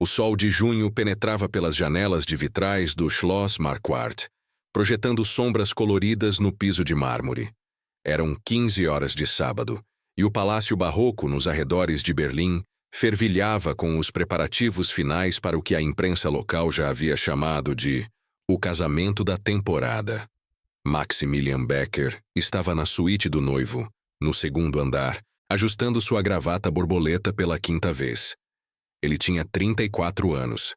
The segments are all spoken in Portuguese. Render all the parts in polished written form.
O sol de junho penetrava pelas janelas de vitrais do Schloss Marquardt, projetando sombras coloridas no piso de mármore. Eram 15 horas de sábado, e o palácio barroco nos arredores de Berlim fervilhava com os preparativos finais para o que a imprensa local já havia chamado de o casamento da temporada. Maximilian Becker estava na suíte do noivo, no segundo andar, ajustando sua gravata borboleta pela quinta vez. Ele tinha 34 anos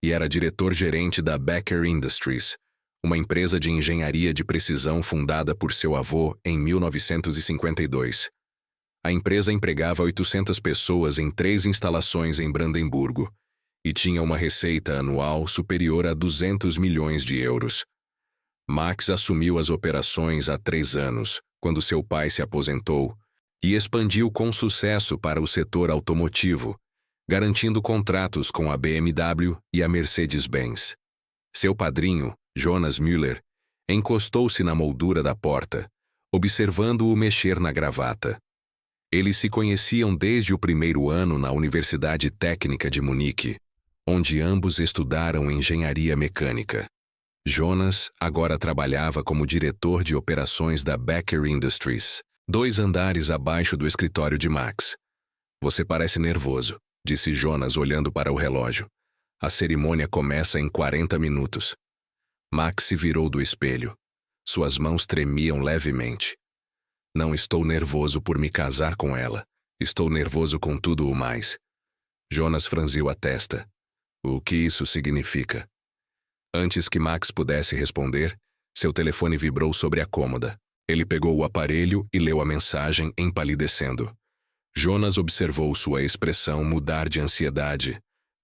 e era diretor-gerente da Becker Industries, uma empresa de engenharia de precisão fundada por seu avô em 1952. A empresa empregava 800 pessoas em 3 instalações em Brandemburgo e tinha uma receita anual superior a 200 milhões de euros. Max assumiu as operações há 3 anos, quando seu pai se aposentou, e expandiu com sucesso para o setor automotivo, garantindo contratos com a BMW e a Mercedes-Benz. Seu padrinho, Jonas Müller, encostou-se na moldura da porta, observando-o mexer na gravata. Eles se conheciam desde o primeiro ano na Universidade Técnica de Munique, onde ambos estudaram engenharia mecânica. Jonas agora trabalhava como diretor de operações da Becker Industries, 2 andares abaixo do escritório de Max. "Você parece nervoso", disse Jonas olhando para o relógio. "A cerimônia começa em 40 minutos. Max se virou do espelho. Suas mãos tremiam levemente. "Não estou nervoso por me casar com ela. Estou nervoso com tudo o mais." Jonas franziu a testa. "O que isso significa?" Antes que Max pudesse responder, seu telefone vibrou sobre a cômoda. Ele pegou o aparelho e leu a mensagem empalidecendo. Jonas observou sua expressão mudar de ansiedade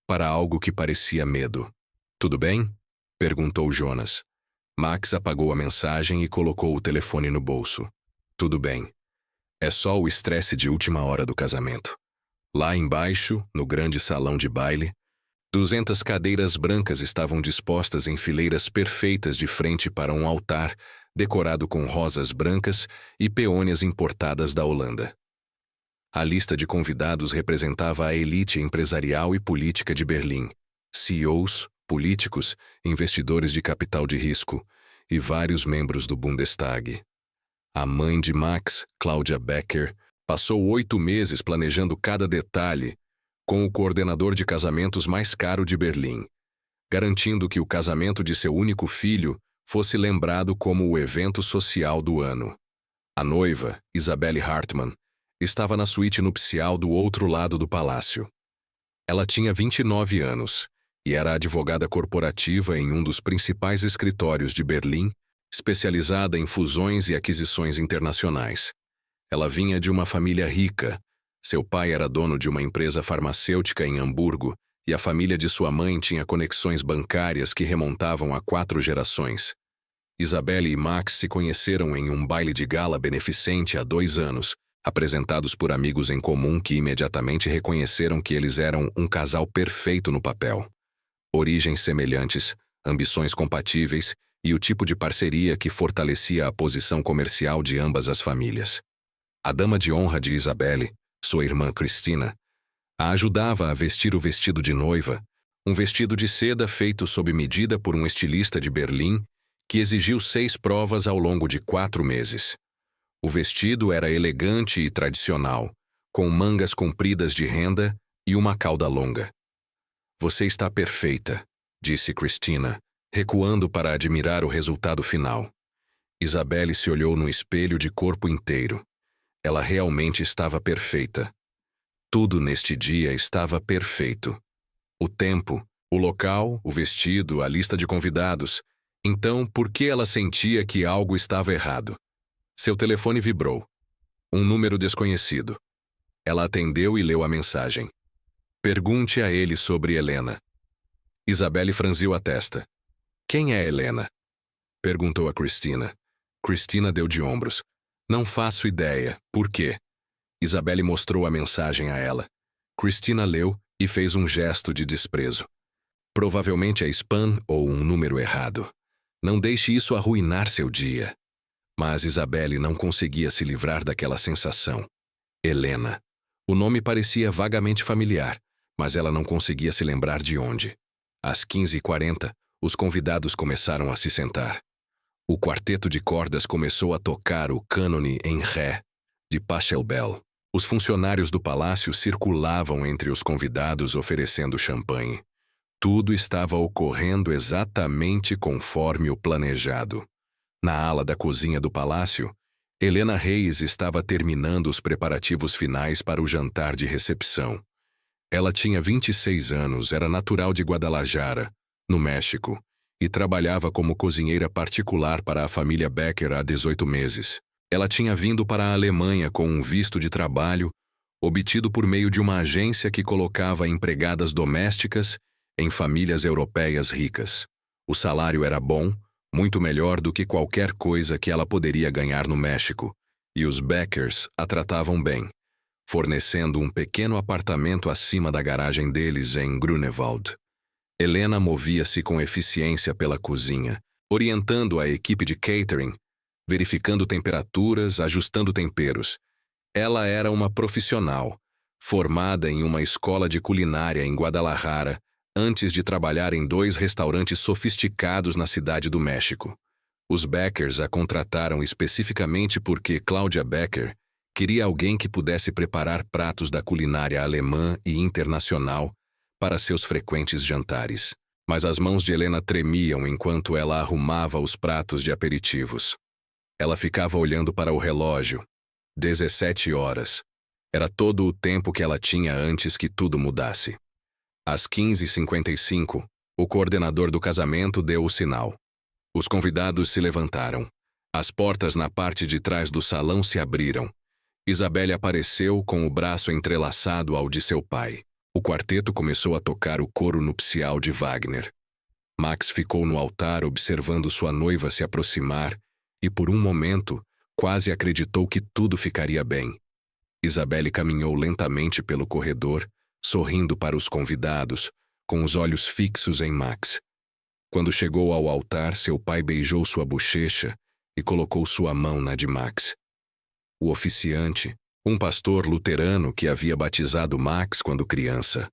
para algo que parecia medo. "Tudo bem?" perguntou Jonas. Max apagou a mensagem e colocou o telefone no bolso. "Tudo bem. É só o estresse de última hora do casamento." Lá embaixo, no grande salão de baile, 200 cadeiras brancas estavam dispostas em fileiras perfeitas de frente para um altar decorado com rosas brancas e peônias importadas da Holanda. A lista de convidados representava a elite empresarial e política de Berlim, CEOs, políticos, investidores de capital de risco e vários membros do Bundestag. A mãe de Max, Claudia Becker, passou 8 meses planejando cada detalhe com o coordenador de casamentos mais caro de Berlim, garantindo que o casamento de seu único filho fosse lembrado como o evento social do ano. A noiva, Isabelle Hartmann, estava na suíte nupcial do outro lado do palácio. Ela tinha 29 anos e era advogada corporativa em um dos principais escritórios de Berlim, especializada em fusões e aquisições internacionais. Ela vinha de uma família rica. Seu pai era dono de uma empresa farmacêutica em Hamburgo e a família de sua mãe tinha conexões bancárias que remontavam a 4 gerações. Isabelle e Max se conheceram em um baile de gala beneficente há 2 anos, apresentados por amigos em comum que imediatamente reconheceram que eles eram um casal perfeito no papel. Origens semelhantes, ambições compatíveis e o tipo de parceria que fortalecia a posição comercial de ambas as famílias. A dama de honra de Isabelle, sua irmã Cristina, a ajudava a vestir o vestido de noiva, um vestido de seda feito sob medida por um estilista de Berlim que exigiu 6 provas ao longo de 4 meses. O vestido era elegante e tradicional, com mangas compridas de renda e uma cauda longa. "Você está perfeita", disse Cristina, recuando para admirar o resultado final. Isabelle se olhou no espelho de corpo inteiro. Ela realmente estava perfeita. Tudo neste dia estava perfeito. O tempo, o local, o vestido, a lista de convidados. Então, por que ela sentia que algo estava errado? Seu telefone vibrou. Um número desconhecido. Ela atendeu e leu a mensagem. "Pergunte a ele sobre Helena." Isabelle franziu a testa. "Quem é Helena?" perguntou a Cristina. Cristina deu de ombros. "Não faço ideia. Por quê?" Isabelle mostrou a mensagem a ela. Cristina leu e fez um gesto de desprezo. "Provavelmente é spam ou um número errado. Não deixe isso arruinar seu dia." Mas Isabelle não conseguia se livrar daquela sensação. Helena. O nome parecia vagamente familiar, mas ela não conseguia se lembrar de onde. Às 15h40, os convidados começaram a se sentar. O quarteto de cordas começou a tocar o cânone em ré, de Pachelbel. Os funcionários do palácio circulavam entre os convidados oferecendo champanhe. Tudo estava ocorrendo exatamente conforme o planejado. Na ala da cozinha do palácio, Helena Reis estava terminando os preparativos finais para o jantar de recepção. Ela tinha 26 anos, era natural de Guadalajara, no México, e trabalhava como cozinheira particular para a família Becker há 18 meses. Ela tinha vindo para a Alemanha com um visto de trabalho, obtido por meio de uma agência que colocava empregadas domésticas em famílias europeias ricas. O salário era bom, muito melhor do que qualquer coisa que ela poderia ganhar no México, e os Beckers a tratavam bem, fornecendo um pequeno apartamento acima da garagem deles em Grunewald. Helena movia-se com eficiência pela cozinha, orientando a equipe de catering, verificando temperaturas, ajustando temperos. Ela era uma profissional, formada em uma escola de culinária em Guadalajara, antes de trabalhar em 2 restaurantes sofisticados na cidade do México. Os Beckers a contrataram especificamente porque Claudia Becker queria alguém que pudesse preparar pratos da culinária alemã e internacional para seus frequentes jantares. Mas as mãos de Helena tremiam enquanto ela arrumava os pratos de aperitivos. Ela ficava olhando para o relógio. 17 horas. Era todo o tempo que ela tinha antes que tudo mudasse. Às 15h55, o coordenador do casamento deu o sinal. Os convidados se levantaram. As portas na parte de trás do salão se abriram. Isabelle apareceu com o braço entrelaçado ao de seu pai. O quarteto começou a tocar o coro nupcial de Wagner. Max ficou no altar observando sua noiva se aproximar e, por um momento, quase acreditou que tudo ficaria bem. Isabelle caminhou lentamente pelo corredor, sorrindo para os convidados, com os olhos fixos em Max. Quando chegou ao altar, seu pai beijou sua bochecha e colocou sua mão na de Max. O oficiante, um pastor luterano que havia batizado Max quando criança,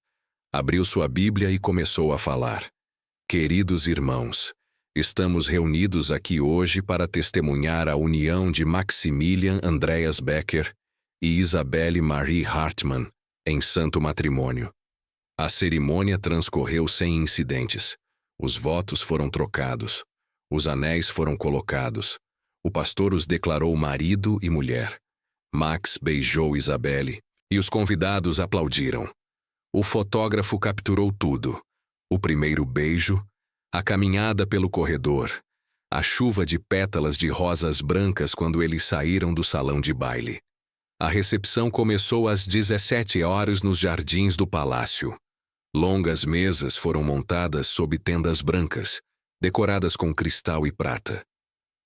abriu sua Bíblia e começou a falar. Queridos irmãos, estamos reunidos aqui hoje para testemunhar a união de Maximilian Andreas Becker e Isabelle Marie Hartmann em santo matrimônio. A cerimônia transcorreu sem incidentes. Os votos foram trocados. Os anéis foram colocados. O pastor os declarou marido e mulher. Max beijou Isabelle e os convidados aplaudiram. O fotógrafo capturou tudo. O primeiro beijo, a caminhada pelo corredor, a chuva de pétalas de rosas brancas quando eles saíram do salão de baile. A recepção começou às 17 horas nos jardins do palácio. Longas mesas foram montadas sob tendas brancas, decoradas com cristal e prata.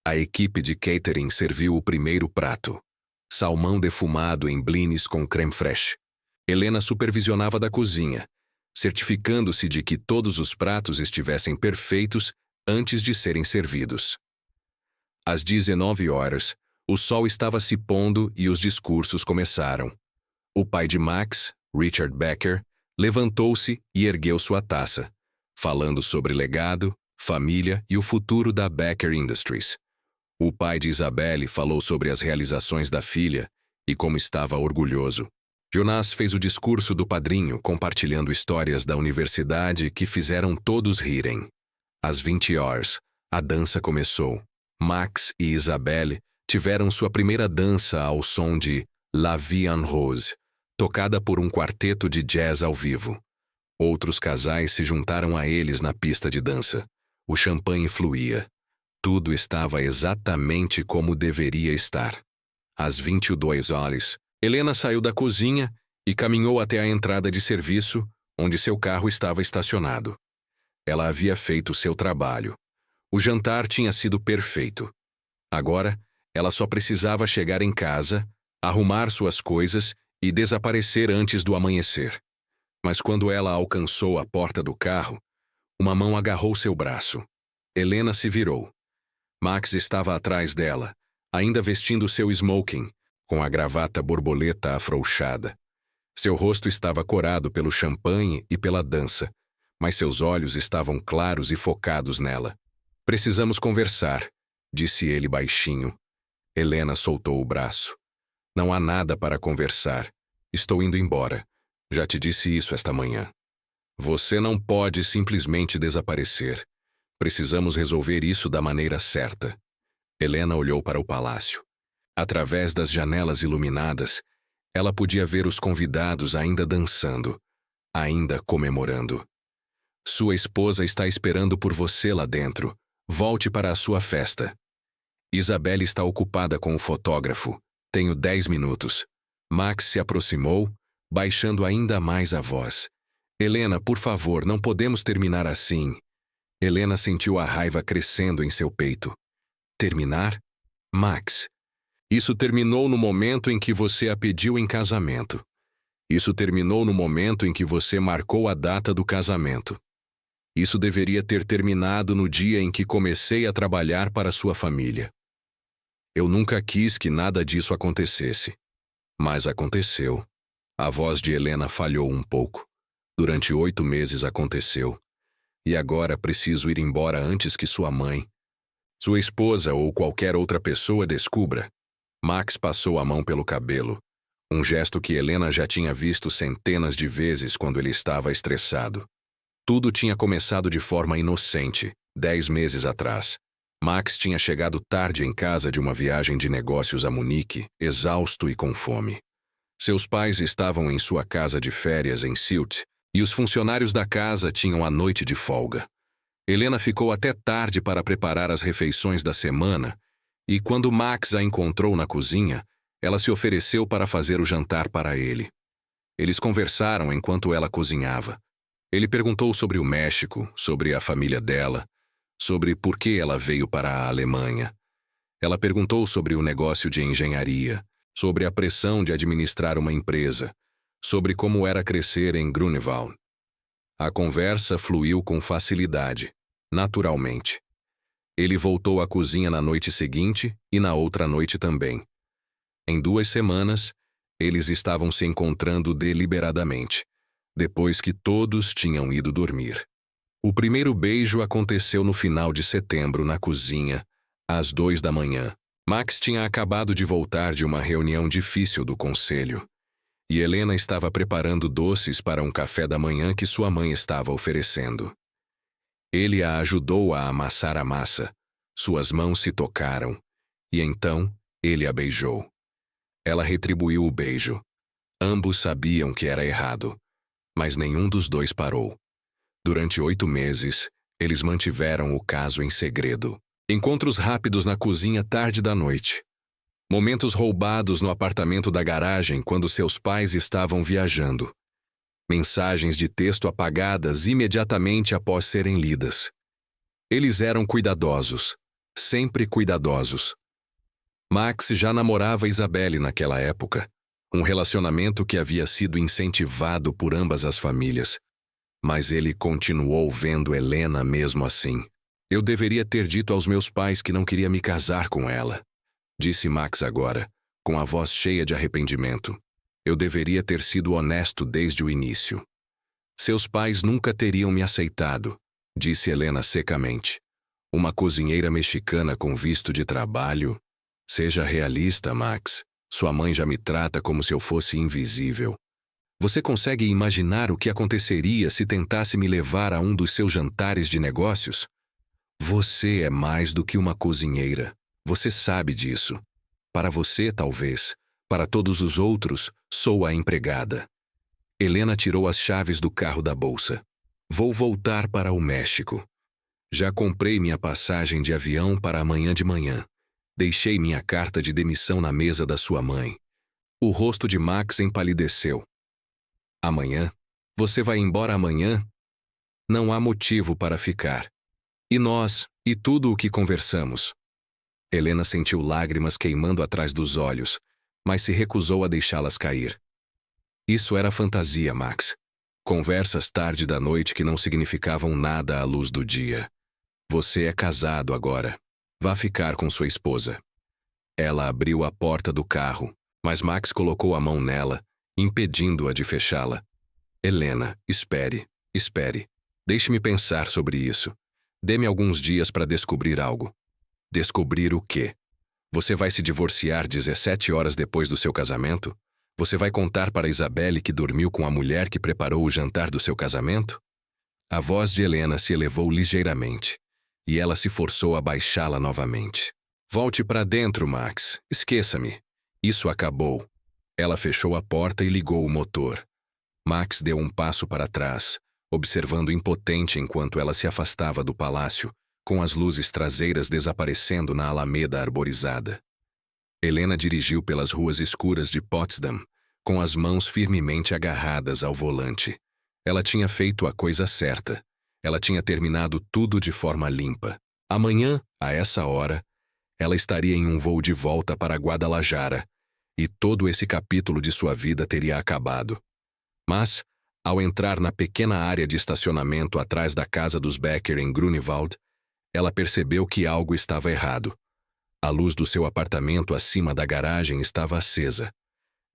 A equipe de catering serviu o primeiro prato, salmão defumado em blines com crème fraîche. Helena supervisionava da cozinha, certificando-se de que todos os pratos estivessem perfeitos antes de serem servidos. Às 19 horas, o sol estava se pondo e os discursos começaram. O pai de Max, Richard Becker, levantou-se e ergueu sua taça, falando sobre legado, família e o futuro da Becker Industries. O pai de Isabelle falou sobre as realizações da filha e como estava orgulhoso. Jonas fez o discurso do padrinho, compartilhando histórias da universidade que fizeram todos rirem. Às 20 horas, a dança começou. Max e Isabelle tiveram sua primeira dança ao som de La Vie en Rose, tocada por um quarteto de jazz ao vivo. Outros casais se juntaram a eles na pista de dança. O champanhe fluía. Tudo estava exatamente como deveria estar. Às 22 horas, Helena saiu da cozinha e caminhou até a entrada de serviço, onde seu carro estava estacionado. Ela havia feito seu trabalho. O jantar tinha sido perfeito. Agora, ela só precisava chegar em casa, arrumar suas coisas e desaparecer antes do amanhecer. Mas quando ela alcançou a porta do carro, uma mão agarrou seu braço. Helena se virou. Max estava atrás dela, ainda vestindo seu smoking, com a gravata borboleta afrouxada. Seu rosto estava corado pelo champanhe e pela dança, mas seus olhos estavam claros e focados nela. Precisamos conversar, disse ele baixinho. Helena soltou o braço. Não há nada para conversar. Estou indo embora. Já te disse isso esta manhã. Você não pode simplesmente desaparecer. Precisamos resolver isso da maneira certa. Helena olhou para o palácio. Através das janelas iluminadas, ela podia ver os convidados ainda dançando, ainda comemorando. Sua esposa está esperando por você lá dentro. Volte para a sua festa. Isabelle está ocupada com o fotógrafo. Tenho 10 minutos. Max se aproximou, baixando ainda mais a voz. Helena, por favor, não podemos terminar assim. Helena sentiu a raiva crescendo em seu peito. Terminar? Max. Isso terminou no momento em que você a pediu em casamento. Isso terminou no momento em que você marcou a data do casamento. Isso deveria ter terminado no dia em que comecei a trabalhar para sua família. Eu nunca quis que nada disso acontecesse. Mas aconteceu. A voz de Helena falhou um pouco. Durante 8 meses aconteceu. E agora preciso ir embora antes que sua mãe, sua esposa ou qualquer outra pessoa descubra. Max passou a mão pelo cabelo. Um gesto que Helena já tinha visto centenas de vezes quando ele estava estressado. Tudo tinha começado de forma inocente, 10 meses atrás. Max tinha chegado tarde em casa de uma viagem de negócios a Munique, exausto e com fome. Seus pais estavam em sua casa de férias em Sylt, e os funcionários da casa tinham a noite de folga. Helena ficou até tarde para preparar as refeições da semana, e quando Max a encontrou na cozinha, ela se ofereceu para fazer o jantar para ele. Eles conversaram enquanto ela cozinhava. Ele perguntou sobre o México, sobre a família dela, sobre por que ela veio para a Alemanha. Ela perguntou sobre o negócio de engenharia, sobre a pressão de administrar uma empresa, sobre como era crescer em Grunewald. A conversa fluiu com facilidade, naturalmente. Ele voltou à cozinha na noite seguinte e na outra noite também. Em 2 semanas, eles estavam se encontrando deliberadamente, depois que todos tinham ido dormir. O primeiro beijo aconteceu no final de setembro na cozinha, às 2 da manhã. Max tinha acabado de voltar de uma reunião difícil do conselho, e Helena estava preparando doces para um café da manhã que sua mãe estava oferecendo. Ele a ajudou a amassar a massa. Suas mãos se tocaram, e então ele a beijou. Ela retribuiu o beijo. Ambos sabiam que era errado, mas nenhum dos dois parou. Durante 8 meses, eles mantiveram o caso em segredo. Encontros rápidos na cozinha tarde da noite. Momentos roubados no apartamento da garagem quando seus pais estavam viajando. Mensagens de texto apagadas imediatamente após serem lidas. Eles eram cuidadosos, sempre cuidadosos. Max já namorava Isabelle naquela época, um relacionamento que havia sido incentivado por ambas as famílias. Mas ele continuou vendo Helena mesmo assim. Eu deveria ter dito aos meus pais que não queria me casar com ela, disse Max agora, com a voz cheia de arrependimento. Eu deveria ter sido honesto desde o início. Seus pais nunca teriam me aceitado, disse Helena secamente. Uma cozinheira mexicana com visto de trabalho? Seja realista, Max. Sua mãe já me trata como se eu fosse invisível. Você consegue imaginar o que aconteceria se tentasse me levar a um dos seus jantares de negócios? Você é mais do que uma cozinheira. Você sabe disso. Para você, talvez. Para todos os outros, sou a empregada. Helena tirou as chaves do carro da bolsa. Vou voltar para o México. Já comprei minha passagem de avião para amanhã de manhã. Deixei minha carta de demissão na mesa da sua mãe. O rosto de Max empalideceu. Amanhã? Você vai embora amanhã? Não há motivo para ficar. E nós, e tudo o que conversamos? Helena sentiu lágrimas queimando atrás dos olhos, mas se recusou a deixá-las cair. Isso era fantasia, Max. Conversas tarde da noite que não significavam nada à luz do dia. Você é casado agora. Vá ficar com sua esposa. Ela abriu a porta do carro, mas Max colocou a mão nela impedindo-a de fechá-la. Helena, espere, espere. Deixe-me pensar sobre isso. Dê-me alguns dias para descobrir algo. Descobrir o quê? Você vai se divorciar 17 horas depois do seu casamento? Você vai contar para Isabelle que dormiu com a mulher que preparou o jantar do seu casamento? A voz de Helena se elevou ligeiramente, e ela se forçou a baixá-la novamente. Volte para dentro, Max. Esqueça-me. Isso acabou. Ela fechou a porta e ligou o motor. Max deu um passo para trás, observando impotente enquanto ela se afastava do palácio, com as luzes traseiras desaparecendo na alameda arborizada. Helena dirigiu pelas ruas escuras de Potsdam, com as mãos firmemente agarradas ao volante. Ela tinha feito a coisa certa. Ela tinha terminado tudo de forma limpa. Amanhã, a essa hora, ela estaria em um voo de volta para Guadalajara, e todo esse capítulo de sua vida teria acabado. Mas, ao entrar na pequena área de estacionamento atrás da casa dos Becker em Grunewald, ela percebeu que algo estava errado. A luz do seu apartamento acima da garagem estava acesa.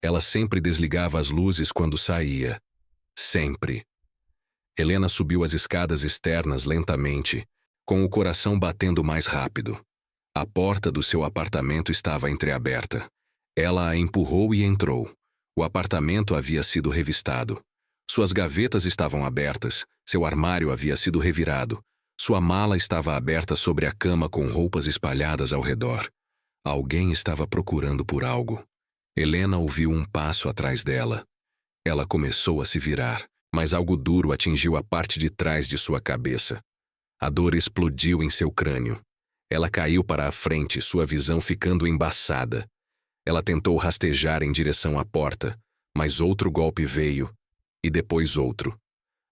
Ela sempre desligava as luzes quando saía. Sempre. Helena subiu as escadas externas lentamente, com o coração batendo mais rápido. A porta do seu apartamento estava entreaberta. Ela a empurrou e entrou. O apartamento havia sido revistado. Suas gavetas estavam abertas, seu armário havia sido revirado. Sua mala estava aberta sobre a cama com roupas espalhadas ao redor. Alguém estava procurando por algo. Helena ouviu um passo atrás dela. Ela começou a se virar, mas algo duro atingiu a parte de trás de sua cabeça. A dor explodiu em seu crânio. Ela caiu para a frente, sua visão ficando embaçada. Ela tentou rastejar em direção à porta, mas outro golpe veio, e depois outro.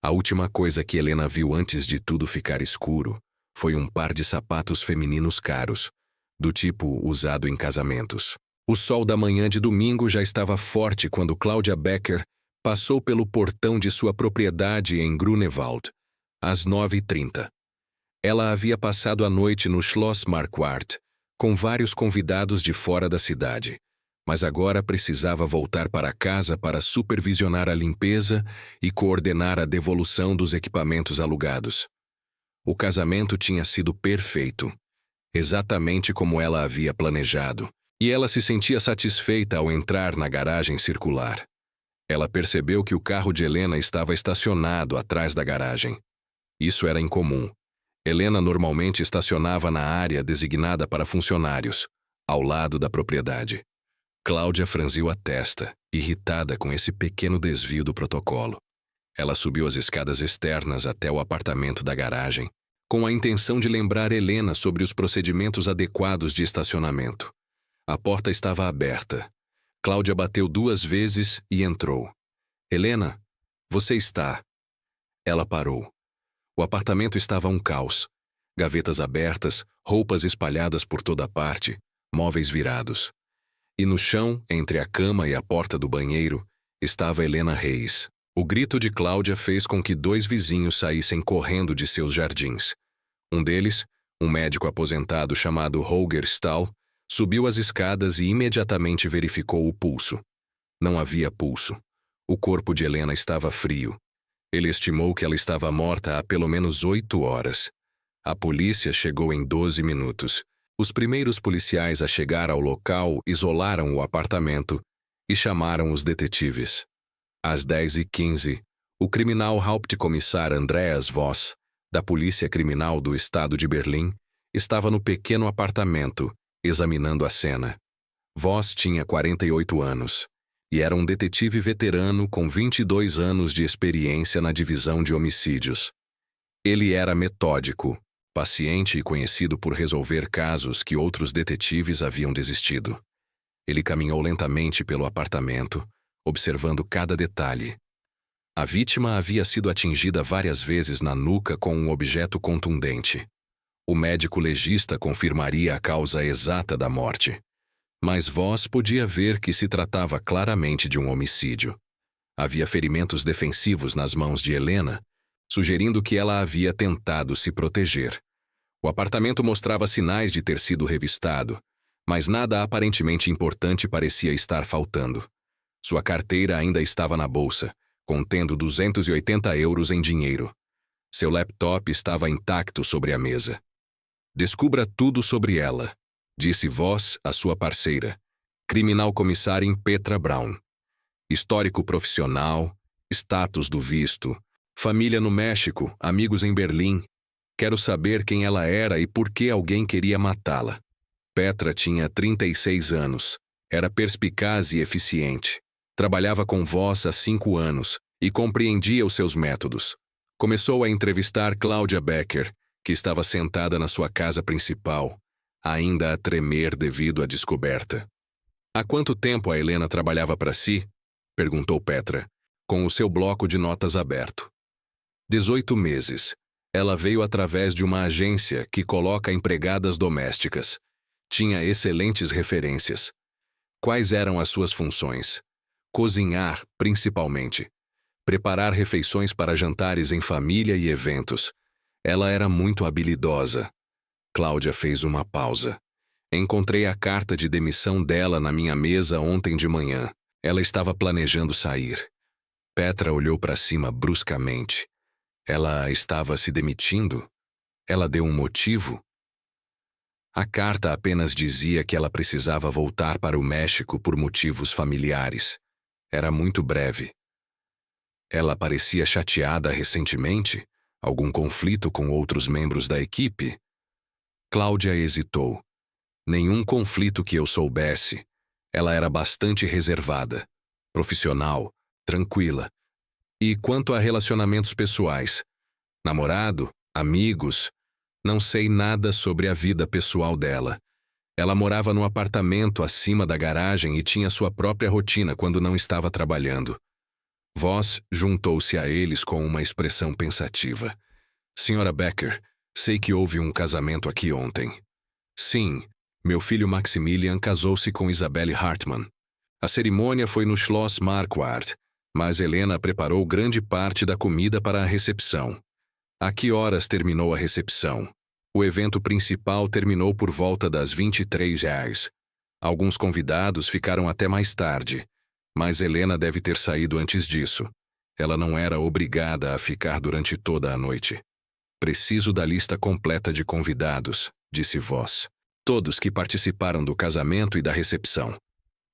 A última coisa que Helena viu antes de tudo ficar escuro foi um par de sapatos femininos caros, do tipo usado em casamentos. O sol da manhã de domingo já estava forte quando Claudia Becker passou pelo portão de sua propriedade em Grunewald, às 9h30. Ela havia passado a noite no Schloss Marquardt, com vários convidados de fora da cidade, mas agora precisava voltar para casa para supervisionar a limpeza e coordenar a devolução dos equipamentos alugados. O casamento tinha sido perfeito, exatamente como ela havia planejado, e ela se sentia satisfeita ao entrar na garagem circular. Ela percebeu que o carro de Helena estava estacionado atrás da garagem. Isso era incomum. Helena normalmente estacionava na área designada para funcionários, ao lado da propriedade. Cláudia franziu a testa, irritada com esse pequeno desvio do protocolo. Ela subiu as escadas externas até o apartamento da garagem, com a intenção de lembrar Helena sobre os procedimentos adequados de estacionamento. A porta estava aberta. Cláudia bateu 2 vezes e entrou. Helena, você está... Ela parou. O apartamento estava um caos. Gavetas abertas, roupas espalhadas por toda parte, móveis virados. E no chão, entre a cama e a porta do banheiro, estava Helena Reis. O grito de Cláudia fez com que 2 vizinhos saíssem correndo de seus jardins. Um deles, um médico aposentado chamado Holger Stahl, subiu as escadas e imediatamente verificou o pulso. Não havia pulso. O corpo de Helena estava frio. Ele estimou que ela estava morta há pelo menos 8 horas. A polícia chegou em 12 minutos. Os primeiros policiais a chegar ao local isolaram o apartamento e chamaram os detetives. Às 10h15, o criminal Hauptkommissar Andreas Voss, da Polícia Criminal do Estado de Berlim, estava no pequeno apartamento, examinando a cena. Voss tinha 48 anos e era um detetive veterano com 22 anos de experiência na divisão de homicídios. Ele era metódico, paciente e conhecido por resolver casos que outros detetives haviam desistido. Ele caminhou lentamente pelo apartamento, observando cada detalhe. A vítima havia sido atingida várias vezes na nuca com um objeto contundente. O médico legista confirmaria a causa exata da morte. Mas Voss podia ver que se tratava claramente de um homicídio. Havia ferimentos defensivos nas mãos de Helena, sugerindo que ela havia tentado se proteger. O apartamento mostrava sinais de ter sido revistado, mas nada aparentemente importante parecia estar faltando. Sua carteira ainda estava na bolsa, contendo 280 euros em dinheiro. Seu laptop estava intacto sobre a mesa. Descubra tudo sobre ela, disse Voss à sua parceira, criminal comissária Petra Braun. Histórico profissional, status do visto, família no México, amigos em Berlim. Quero saber quem ela era e por que alguém queria matá-la. Petra tinha 36 anos, era perspicaz e eficiente. Trabalhava com Voss há 5 anos e compreendia os seus métodos. Começou a entrevistar Claudia Becker, que estava sentada na sua casa principal, ainda a tremer devido à descoberta. Há quanto tempo a Helena trabalhava para si? Perguntou Petra, com o seu bloco de notas aberto. 18 meses. Ela veio através de uma agência que coloca empregadas domésticas. Tinha excelentes referências. Quais eram as suas funções? Cozinhar, principalmente. Preparar refeições para jantares em família e eventos. Ela era muito habilidosa. Cláudia fez uma pausa. Encontrei a carta de demissão dela na minha mesa ontem de manhã. Ela estava planejando sair. Petra olhou para cima bruscamente. Ela estava se demitindo? Ela deu um motivo? A carta apenas dizia que ela precisava voltar para o México por motivos familiares. Era muito breve. Ela parecia chateada recentemente? Algum conflito com outros membros da equipe? Cláudia hesitou. Nenhum conflito que eu soubesse. Ela era bastante reservada, profissional, tranquila. E quanto a relacionamentos pessoais? Namorado? Amigos? Não sei nada sobre a vida pessoal dela. Ela morava no apartamento acima da garagem e tinha sua própria rotina quando não estava trabalhando. Voss juntou-se a eles com uma expressão pensativa. Senhora Becker, sei que houve um casamento aqui ontem. Sim, meu filho Maximilian casou-se com Isabelle Hartmann. A cerimônia foi no Schloss Marquardt, mas Helena preparou grande parte da comida para a recepção. A que horas terminou a recepção? O evento principal terminou por volta das 23h. Alguns convidados ficaram até mais tarde, mas Helena deve ter saído antes disso. Ela não era obrigada a ficar durante toda a noite. Preciso da lista completa de convidados, disse Voss. Todos que participaram do casamento e da recepção.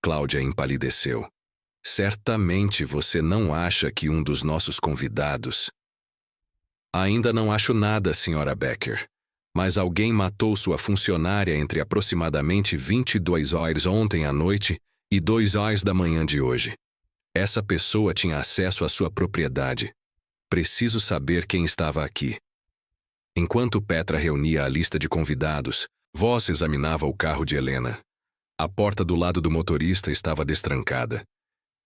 Cláudia empalideceu. Certamente você não acha que um dos nossos convidados... Ainda não acho nada, Sra. Becker. Mas alguém matou sua funcionária entre aproximadamente 22 horas ontem à noite e 2 horas da manhã de hoje. Essa pessoa tinha acesso à sua propriedade. Preciso saber quem estava aqui. Enquanto Petra reunia a lista de convidados, Voss examinava o carro de Helena. A porta do lado do motorista estava destrancada.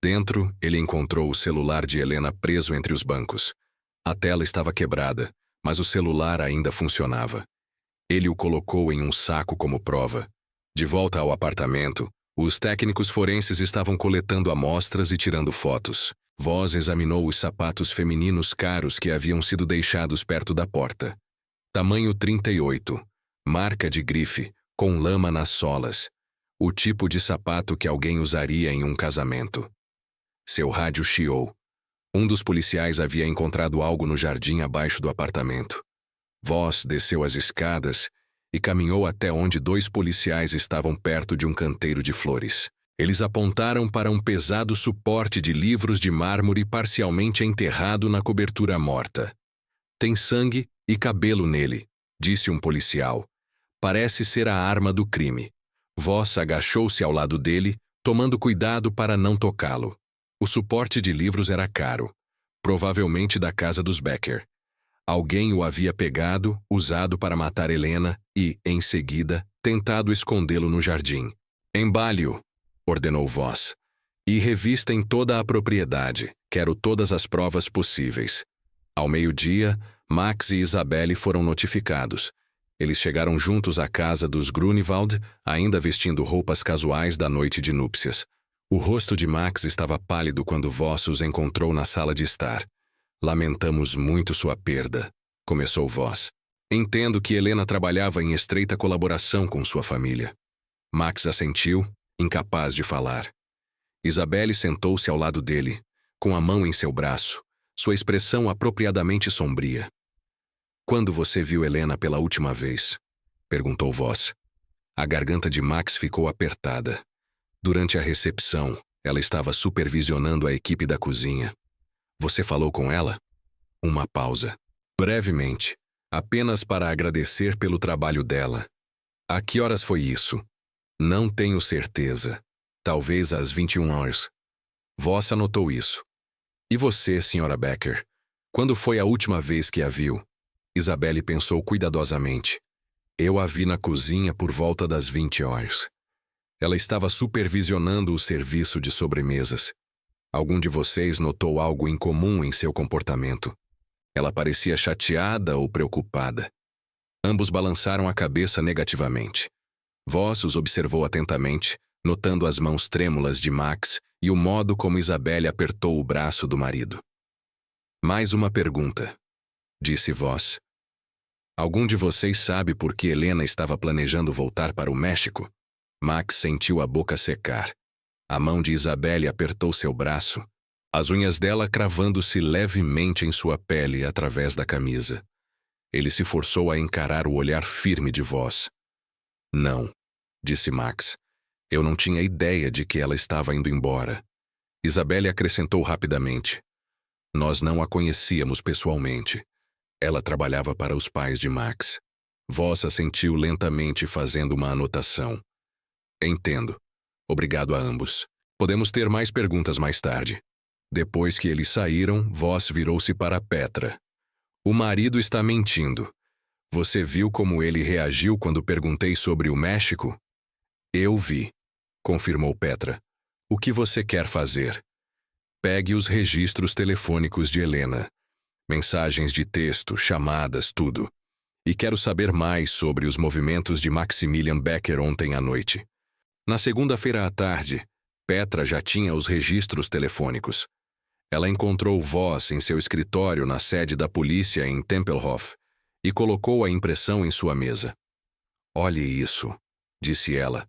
Dentro, ele encontrou o celular de Helena preso entre os bancos. A tela estava quebrada, mas o celular ainda funcionava. Ele o colocou em um saco como prova. De volta ao apartamento, os técnicos forenses estavam coletando amostras e tirando fotos. Voss examinou os sapatos femininos caros que haviam sido deixados perto da porta. Tamanho 38, marca de grife, com lama nas solas. O tipo de sapato que alguém usaria em um casamento. Seu rádio chiou. Um dos policiais havia encontrado algo no jardim abaixo do apartamento. Voss desceu as escadas e caminhou até onde 2 policiais estavam perto de um canteiro de flores. Eles apontaram para um pesado suporte de livros de mármore parcialmente enterrado na cobertura morta. Tem sangue e cabelo nele, disse um policial. Parece ser a arma do crime. Voss agachou-se ao lado dele, tomando cuidado para não tocá-lo. O suporte de livros era caro, provavelmente da casa dos Becker. Alguém o havia pegado, usado para matar Helena e, em seguida, tentado escondê-lo no jardim. Embale-o, ordenou Voss. E revistem toda a propriedade. Quero todas as provas possíveis. Ao meio-dia, Max e Isabelle foram notificados. Eles chegaram juntos à casa dos Grunewald, ainda vestindo roupas casuais da noite de núpcias. O rosto de Max estava pálido quando Voss os encontrou na sala de estar. Lamentamos muito sua perda, começou Voss. Entendo que Helena trabalhava em estreita colaboração com sua família. Max assentiu, incapaz de falar. Isabelle sentou-se ao lado dele, com a mão em seu braço, sua expressão apropriadamente sombria. Quando você viu Helena pela última vez? Perguntou Voss. A garganta de Max ficou apertada. Durante a recepção, ela estava supervisionando a equipe da cozinha. Você falou com ela? Uma pausa. Brevemente, apenas para agradecer pelo trabalho dela. A que horas foi isso? Não tenho certeza. Talvez às 21 horas. Voss anotou isso. E você, Sra. Becker? Quando foi a última vez que a viu? Isabelle pensou cuidadosamente. Eu a vi na cozinha por volta das 20 horas. Ela estava supervisionando o serviço de sobremesas. Algum de vocês notou algo incomum em seu comportamento? Ela parecia chateada ou preocupada. Ambos balançaram a cabeça negativamente. Voss os observou atentamente, notando as mãos trêmulas de Max e o modo como Isabelle apertou o braço do marido. Mais uma pergunta, disse Voss. Algum de vocês sabe por que Helena estava planejando voltar para o México? Max sentiu a boca secar. A mão de Isabelle apertou seu braço, as unhas dela cravando-se levemente em sua pele através da camisa. Ele se forçou a encarar o olhar firme de Voss. Não, disse Max. Eu não tinha ideia de que ela estava indo embora. Isabelle acrescentou rapidamente. Nós não a conhecíamos pessoalmente. Ela trabalhava para os pais de Max. Voss assentiu lentamente fazendo uma anotação. Entendo. Obrigado a ambos. Podemos ter mais perguntas mais tarde. Depois que eles saíram, Voss virou-se para Petra. O marido está mentindo. Você viu como ele reagiu quando perguntei sobre o México? Eu vi, confirmou Petra. O que você quer fazer? Pegue os registros telefônicos de Helena. Mensagens de texto, chamadas, tudo. E quero saber mais sobre os movimentos de Maximilian Becker ontem à noite. Na segunda-feira à tarde, Petra já tinha os registros telefônicos. Ela encontrou Voss em seu escritório na sede da polícia em Tempelhof e colocou a impressão em sua mesa. Olhe isso, disse ela,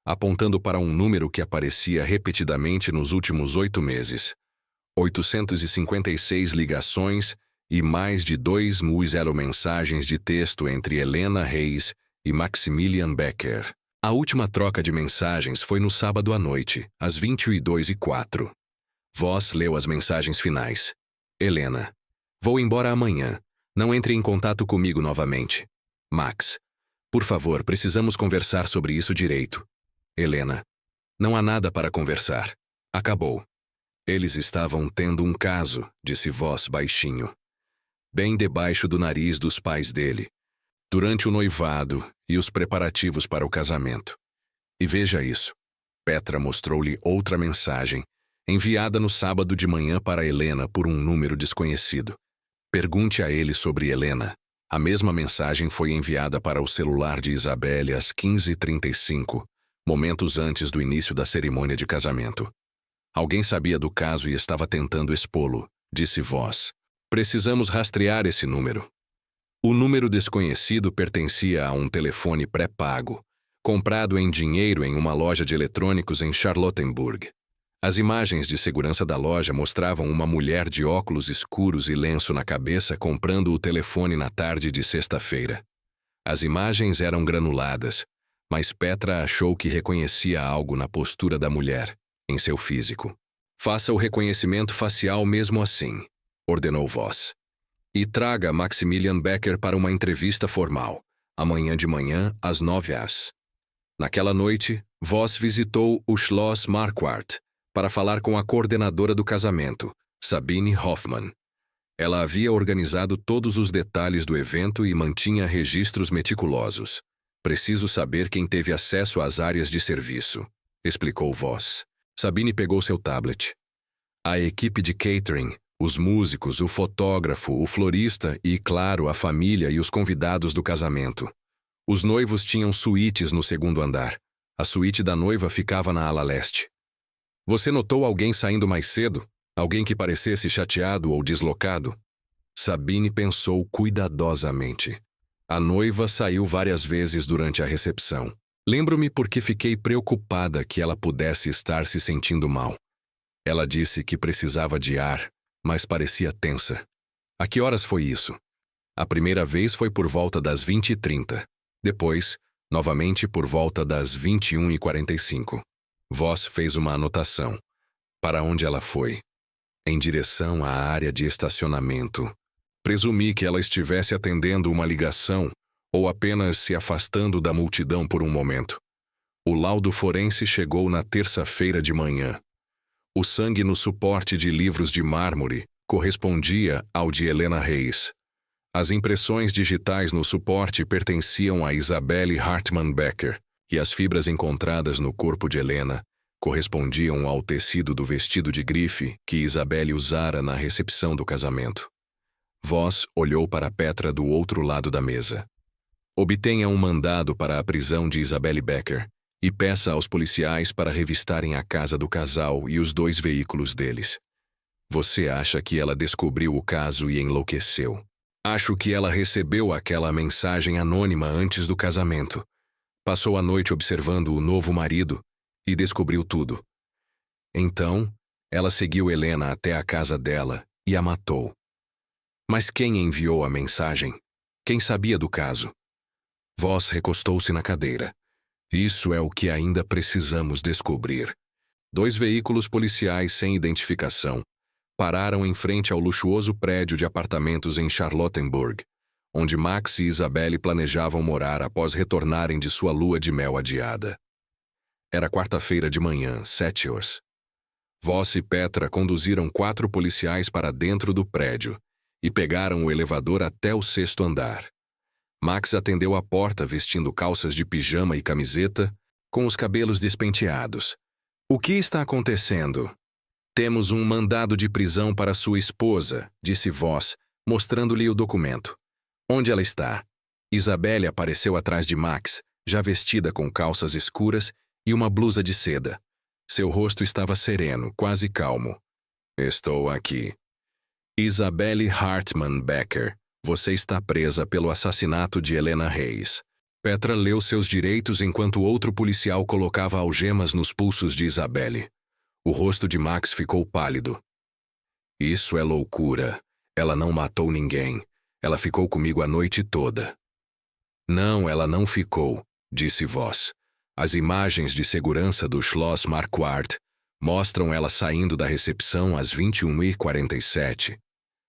apontando para um número que aparecia repetidamente nos últimos 8 meses. 856 ligações e mais de 2.000 mensagens de texto entre Helena Reis e Maximilian Becker. A última troca de mensagens foi no sábado à noite, às 22h04. Voss leu as mensagens finais. Helena. Vou embora amanhã. Não entre em contato comigo novamente. Max. Por favor, precisamos conversar sobre isso direito. Helena. Não há nada para conversar. Acabou. Eles estavam tendo um caso, disse Voss baixinho. Bem debaixo do nariz dos pais dele. Durante o noivado e os preparativos para o casamento. E veja isso. Petra mostrou-lhe outra mensagem, enviada no sábado de manhã para Helena por um número desconhecido. Pergunte a ele sobre Helena. A mesma mensagem foi enviada para o celular de Isabelle às 15h35, momentos antes do início da cerimônia de casamento. Alguém sabia do caso e estava tentando expô-lo, disse Voss. Precisamos rastrear esse número. O número desconhecido pertencia a um telefone pré-pago, comprado em dinheiro em uma loja de eletrônicos em Charlottenburg. As imagens de segurança da loja mostravam uma mulher de óculos escuros e lenço na cabeça comprando o telefone na tarde de sexta-feira. As imagens eram granuladas, mas Petra achou que reconhecia algo na postura da mulher, em seu físico. Faça o reconhecimento facial mesmo assim, ordenou Voss. E traga Maximilian Becker para uma entrevista formal, amanhã de manhã, às 9h. Naquela noite, Voss visitou o Schloss Marquardt para falar com a coordenadora do casamento, Sabine Hoffmann. Ela havia organizado todos os detalhes do evento e mantinha registros meticulosos. Preciso saber quem teve acesso às áreas de serviço, explicou Voss. Sabine pegou seu tablet. A equipe de catering, os músicos, o fotógrafo, o florista e, claro, a família e os convidados do casamento. Os noivos tinham suítes no segundo andar. A suíte da noiva ficava na ala leste. Você notou alguém saindo mais cedo? Alguém que parecesse chateado ou deslocado? Sabine pensou cuidadosamente. A noiva saiu várias vezes durante a recepção. Lembro-me porque fiquei preocupada que ela pudesse estar se sentindo mal. Ela disse que precisava de ar, mas parecia tensa. A que horas foi isso? A primeira vez foi por volta das 20h30. Depois, novamente por volta das 21h45. Voss fez uma anotação. Para onde ela foi? Em direção à área de estacionamento. Presumi que ela estivesse atendendo uma ligação ou apenas se afastando da multidão por um momento. O laudo forense chegou na terça-feira de manhã. O sangue no suporte de livros de mármore correspondia ao de Helena Reis. As impressões digitais no suporte pertenciam a Isabelle Hartmann Becker, e as fibras encontradas no corpo de Helena correspondiam ao tecido do vestido de grife que Isabelle usara na recepção do casamento. Voss olhou para Petra do outro lado da mesa. Obtenha um mandado para a prisão de Isabelle Becker e peça aos policiais para revistarem a casa do casal e os 2 veículos deles. Você acha que ela descobriu o caso e enlouqueceu? Acho que ela recebeu aquela mensagem anônima antes do casamento. Passou a noite observando o novo marido e descobriu tudo. Então, ela seguiu Helena até a casa dela e a matou. Mas quem enviou a mensagem? Quem sabia do caso? Voss recostou-se na cadeira. Isso é o que ainda precisamos descobrir. 2 veículos policiais sem identificação pararam em frente ao luxuoso prédio de apartamentos em Charlottenburg, onde Max e Isabelle planejavam morar após retornarem de sua lua de mel adiada. Era quarta-feira de manhã, 7h. Voss e Petra conduziram 4 policiais para dentro do prédio e pegaram o elevador até o 6º andar. Max atendeu a porta vestindo calças de pijama e camiseta, com os cabelos despenteados. O que está acontecendo? Temos um mandado de prisão para sua esposa, disse Voss, mostrando-lhe o documento. Onde ela está? Isabelle apareceu atrás de Max, já vestida com calças escuras e uma blusa de seda. Seu rosto estava sereno, quase calmo. Estou aqui. Isabelle Hartmann Becker, você está presa pelo assassinato de Helena Reis. Petra leu seus direitos enquanto outro policial colocava algemas nos pulsos de Isabelle. O rosto de Max ficou pálido. Isso é loucura. Ela não matou ninguém. Ela ficou comigo a noite toda. Não, ela não ficou, disse Voss. As imagens de segurança do Schloss Marquardt mostram ela saindo da recepção às 21h47.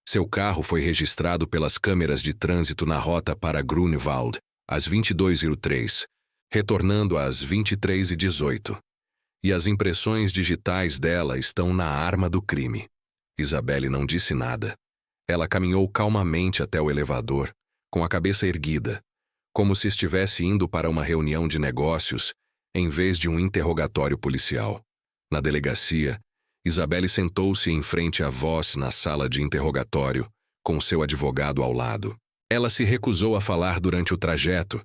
Seu carro foi registrado pelas câmeras de trânsito na rota para Grunewald, às 22h03, retornando às 23h18. E as impressões digitais dela estão na arma do crime. Isabelle não disse nada. Ela caminhou calmamente até o elevador, com a cabeça erguida, como se estivesse indo para uma reunião de negócios, em vez de um interrogatório policial. Na delegacia, Isabelle sentou-se em frente a Voss na sala de interrogatório, com seu advogado ao lado. Ela se recusou a falar durante o trajeto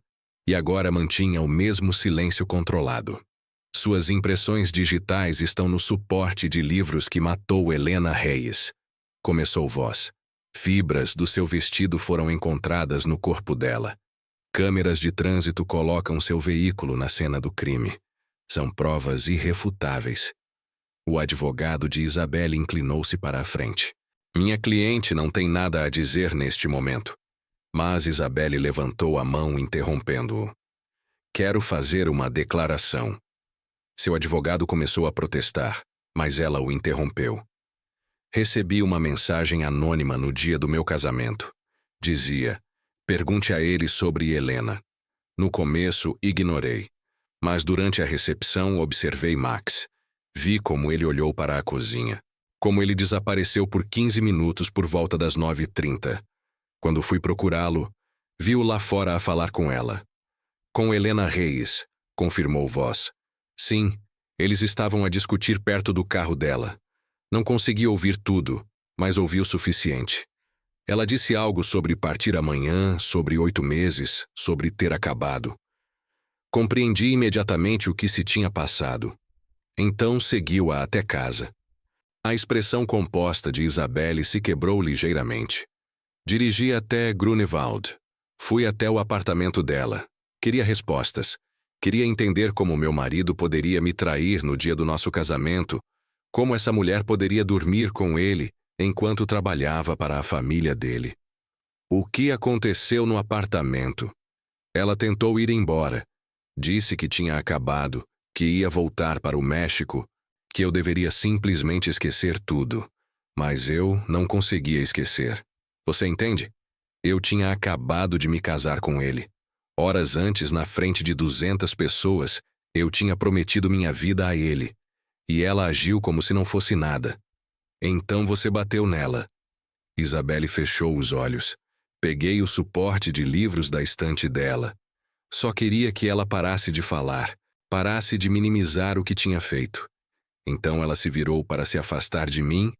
e agora mantinha o mesmo silêncio controlado. Suas impressões digitais estão no suporte de livros que matou Helena Reis. Começou Voss. Fibras do seu vestido foram encontradas no corpo dela. Câmeras de trânsito colocam seu veículo na cena do crime. São provas irrefutáveis. O advogado de Isabelle inclinou-se para a frente. Minha cliente não tem nada a dizer neste momento. Mas Isabelle levantou a mão interrompendo-o. Quero fazer uma declaração. Seu advogado começou a protestar, mas ela o interrompeu. Recebi uma mensagem anônima no dia do meu casamento. Dizia, pergunte a ele sobre Helena. No começo, ignorei. Mas durante a recepção, observei Max. Vi como ele olhou para a cozinha. Como ele desapareceu por 15 minutos por volta das 9h30. Quando fui procurá-lo, vi-o lá fora a falar com ela. Com Helena Reis, confirmou Voss. Sim, eles estavam a discutir perto do carro dela. Não consegui ouvir tudo, mas ouvi o suficiente. Ela disse algo sobre partir amanhã, sobre 8 meses, sobre ter acabado. Compreendi imediatamente o que se tinha passado. Então seguiu-a até casa. A expressão composta de Isabelle se quebrou ligeiramente. Dirigi até Grunewald. Fui até o apartamento dela. Queria respostas. Queria entender como meu marido poderia me trair no dia do nosso casamento, Como essa mulher poderia dormir com ele enquanto trabalhava para a família dele? O que aconteceu no apartamento? Ela tentou ir embora. Disse que tinha acabado, que ia voltar para o México, que eu deveria simplesmente esquecer tudo. Mas eu não conseguia esquecer. Você entende? Eu tinha acabado de me casar com ele. Horas antes, na frente de 200 pessoas, eu tinha prometido minha vida a ele. E ela agiu como se não fosse nada. Então você bateu nela. Isabelle fechou os olhos. Peguei o suporte de livros da estante dela. Só queria que ela parasse de falar, parasse de minimizar o que tinha feito. Então ela se virou para se afastar de mim,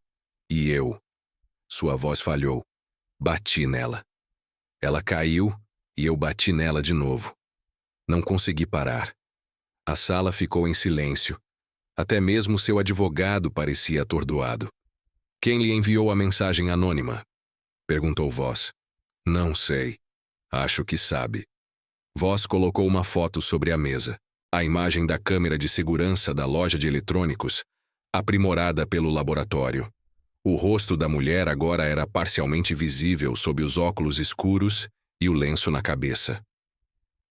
e eu. Sua voz falhou. Bati nela. Ela caiu, e eu bati nela de novo. Não consegui parar. A sala ficou em silêncio. Até mesmo seu advogado parecia atordoado. Quem lhe enviou a mensagem anônima? Perguntou Voz. Não sei. Acho que sabe. Voz colocou uma foto sobre a mesa. A imagem da câmera de segurança da loja de eletrônicos, aprimorada pelo laboratório. O rosto da mulher agora era parcialmente visível sob os óculos escuros e o lenço na cabeça.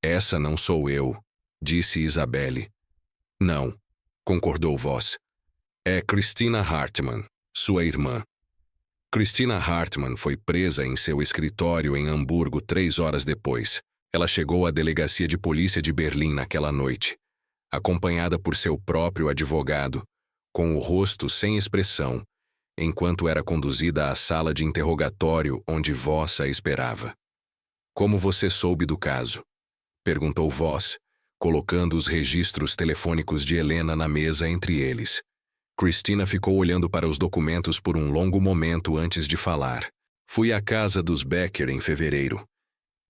Essa não sou eu, disse Isabelle. Não, concordou Voz. É Christina Hartmann, sua irmã. Christina Hartmann foi presa em seu escritório em Hamburgo 3 horas depois. Ela chegou à delegacia de polícia de Berlim naquela noite, acompanhada por seu próprio advogado, com o rosto sem expressão, enquanto era conduzida à sala de interrogatório onde Voss a esperava. Como você soube do caso? Perguntou Voss, colocando os registros telefônicos de Helena na mesa entre eles. Christina ficou olhando para os documentos por um longo momento antes de falar. Fui à casa dos Becker em fevereiro.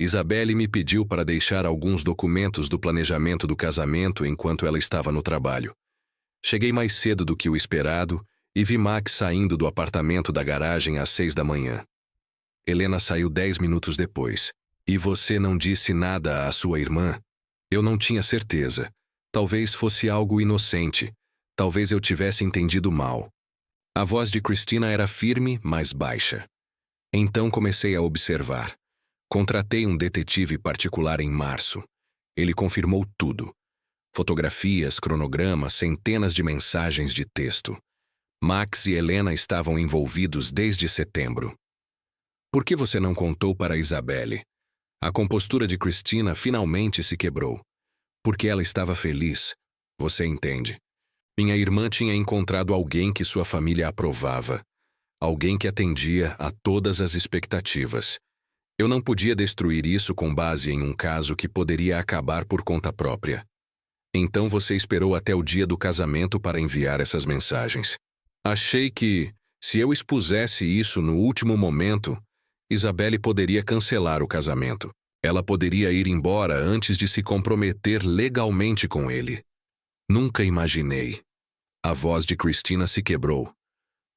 Isabelle me pediu para deixar alguns documentos do planejamento do casamento enquanto ela estava no trabalho. Cheguei mais cedo do que o esperado e vi Max saindo do apartamento da garagem às 6 da manhã. Helena saiu 10 minutos depois. E você não disse nada à sua irmã? Eu não tinha certeza. Talvez fosse algo inocente. Talvez eu tivesse entendido mal. A voz de Christina era firme, mas baixa. Então comecei a observar. Contratei um detetive particular em março. Ele confirmou tudo. Fotografias, cronogramas, centenas de mensagens de texto. Max e Helena estavam envolvidos desde setembro. Por que você não contou para Isabelle? A compostura de Christina finalmente se quebrou. Porque ela estava feliz. Você entende? Minha irmã tinha encontrado alguém que sua família aprovava. Alguém que atendia a todas as expectativas. Eu não podia destruir isso com base em um caso que poderia acabar por conta própria. Então você esperou até o dia do casamento para enviar essas mensagens. Achei que, se eu expusesse isso no último momento, Isabelle poderia cancelar o casamento. Ela poderia ir embora antes de se comprometer legalmente com ele. Nunca imaginei. A voz de Christina se quebrou.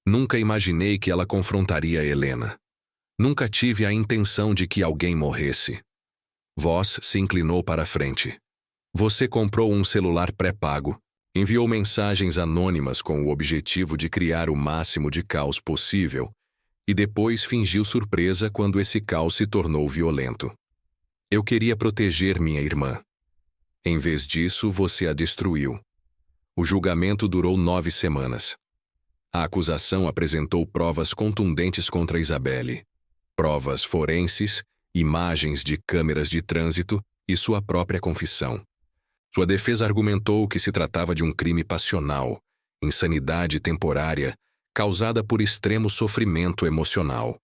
Nunca imaginei que ela confrontaria Helena. Nunca tive a intenção de que alguém morresse. Voz se inclinou para a frente. Você comprou um celular pré-pago, enviou mensagens anônimas com o objetivo de criar o máximo de caos possível e depois fingiu surpresa quando esse caos se tornou violento. Eu queria proteger minha irmã. Em vez disso, você a destruiu. O julgamento durou 9 semanas. A acusação apresentou provas contundentes contra Isabelle. Provas forenses, imagens de câmeras de trânsito e sua própria confissão. Sua defesa argumentou que se tratava de um crime passional, insanidade temporária, causada por extremo sofrimento emocional.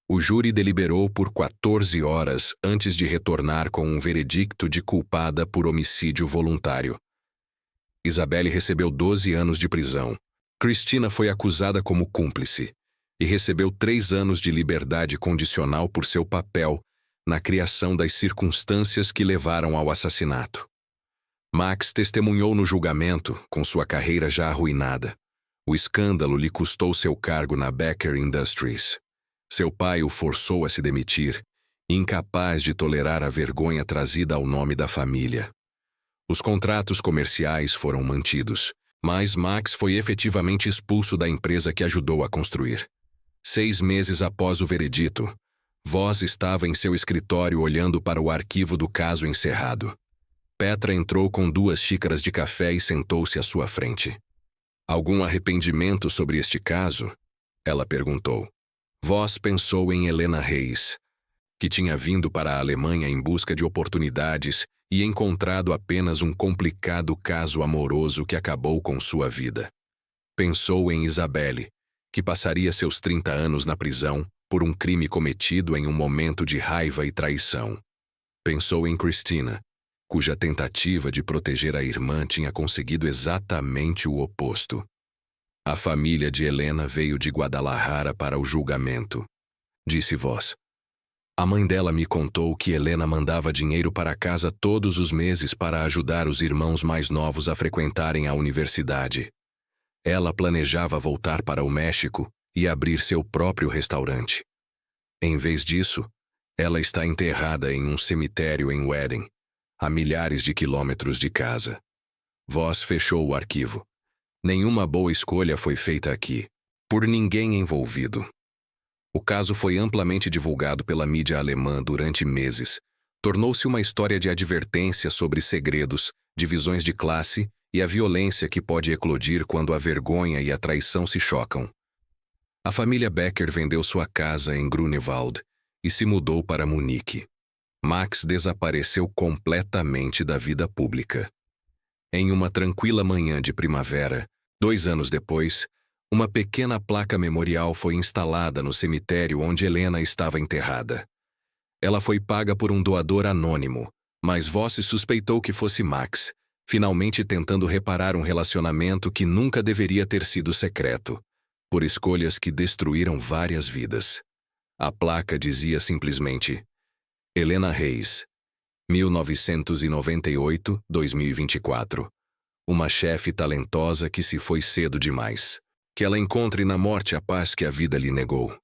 O júri deliberou por 14 horas antes de retornar com um veredicto de culpada por homicídio voluntário. Isabelle recebeu 12 anos de prisão. Christina foi acusada como cúmplice e recebeu 3 anos de liberdade condicional por seu papel na criação das circunstâncias que levaram ao assassinato. Max testemunhou no julgamento, com sua carreira já arruinada. O escândalo lhe custou seu cargo na Becker Industries. Seu pai o forçou a se demitir, incapaz de tolerar a vergonha trazida ao nome da família. Os contratos comerciais foram mantidos, Mas Max foi efetivamente expulso da empresa que ajudou a construir. 6 meses após o veredito, Voss estava em seu escritório olhando para o arquivo do caso encerrado. Petra entrou com 2 xícaras de café e sentou-se à sua frente. Algum arrependimento sobre este caso? Ela perguntou. Voss pensou em Helena Reis, que tinha vindo para a Alemanha em busca de oportunidades e encontrado apenas um complicado caso amoroso que acabou com sua vida. Pensou em Isabelle, que passaria seus 30 anos na prisão por um crime cometido em um momento de raiva e traição. Pensou em Christina, cuja tentativa de proteger a irmã tinha conseguido exatamente o oposto. A família de Helena veio de Guadalajara para o julgamento, disse Voss. A mãe dela me contou que Helena mandava dinheiro para casa todos os meses para ajudar os irmãos mais novos a frequentarem a universidade. Ela planejava voltar para o México e abrir seu próprio restaurante. Em vez disso, ela está enterrada em um cemitério em Wedding, a milhares de quilômetros de casa. Voss fechou o arquivo. Nenhuma boa escolha foi feita aqui, por ninguém envolvido. O caso foi amplamente divulgado pela mídia alemã durante meses. Tornou-se uma história de advertência sobre segredos, divisões de classe e a violência que pode eclodir quando a vergonha e a traição se chocam. A família Becker vendeu sua casa em Grunewald e se mudou para Munique. Max desapareceu completamente da vida pública. Em uma tranquila manhã de primavera, 2 anos depois, uma pequena placa memorial foi instalada no cemitério onde Helena estava enterrada. Ela foi paga por um doador anônimo, mas Voss suspeitou que fosse Max, finalmente tentando reparar um relacionamento que nunca deveria ter sido secreto, por escolhas que destruíram várias vidas. A placa dizia simplesmente: Helena Reis, 1998-2024. Uma chefe talentosa que se foi cedo demais. Que ela encontre na morte a paz que a vida lhe negou.